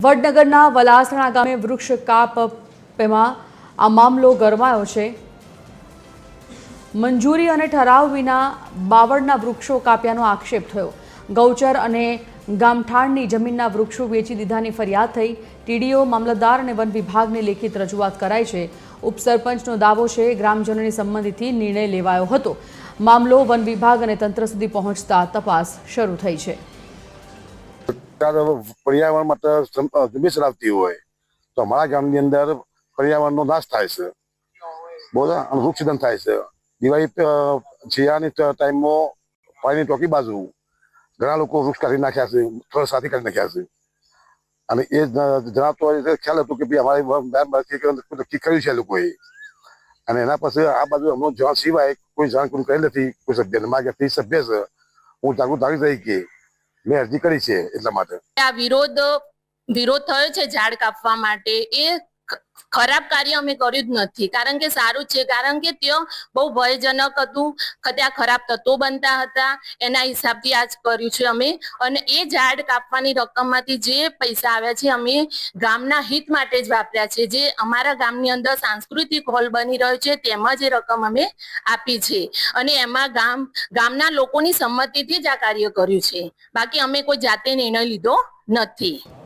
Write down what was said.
વડનગરના વલાસણા ગામે વૃક્ષ કાપમાં આ મામલો ગરમાયો છે। મંજૂરી અને ઠરાવ વિના બાવળના વૃક્ષો કાપ્યાનો આક્ષેપ થયો। ગૌચર અને ગામઠાણની જમીનના વૃક્ષો વેચી દીધાની ફરિયાદ થઈ। ટીડીઓ, મામલતદાર અને વન વિભાગને લેખિત રજૂઆત કરાઈ છે। ઉપસરપંચનો દાવો છે ગ્રામજનોની સંમતિથી નિર્ણય લેવાયો હતો। મામલો વન વિભાગ અને તંત્ર સુધી પહોંચતા તપાસ શરૂ થઈ છે। पर्यावरण માટે જમીન ચલાવતી હોય તો અમારા ગામની અંદર પર્યાવરણનો નાશ થાય છે, બોલો, અને વૃક્ષછેદન થાય છે। દિવાળી શિયાળાની ટાઈમમાં પાણીની ટોકી બાજુ ઘણા લોકો વૃક્ષ કાઢી નાખ્યા છે, થોડા સાથી કાઢી નાખ્યા છે, અને એ જણાતો ખ્યાલ હતો કે ભાઈ અમારે નક્કી કર્યું છે લોકોએ, અને એના પછી આ બાજુ અમને જાણ સિવાય કોઈ જાણ કોઈ કરી નથી। કોઈ સભ્યને માગ્યાથી સભ્ય છે, હું જાગૃત આવી રહી કે મેં અરજી કરી છે એટલા માટે આ વિરોધ થયો છે ઝાડ કાપવા માટે। એ ખરાબ કાર્ય અમે કર્યું જ નથી, કારણ કે સારું છે, કારણ કે ત્યાં બહુ ભયજનક હતું, ત્યાં ખરાબ તત્વો બનતા હતા, એના હિસાબથી આજ કર્યું છે અમે। અને એ ઝાડ કાપવાની રકમમાંથી જે પૈસા આવ્યા છે અમે ગામના હિત માટે જ વાપર્યા છે। જે અમારા ગામની અંદર સાંસ્કૃતિક હોલ બની રહ્યો છે તેમાં જે રકમ અમે આપી છે, અને એમાં ગામના લોકોની સંમતિથી જ આ કાર્ય કર્યું છે। બાકી અમે કોઈ જાતે નિર્ણય લીધો નથી।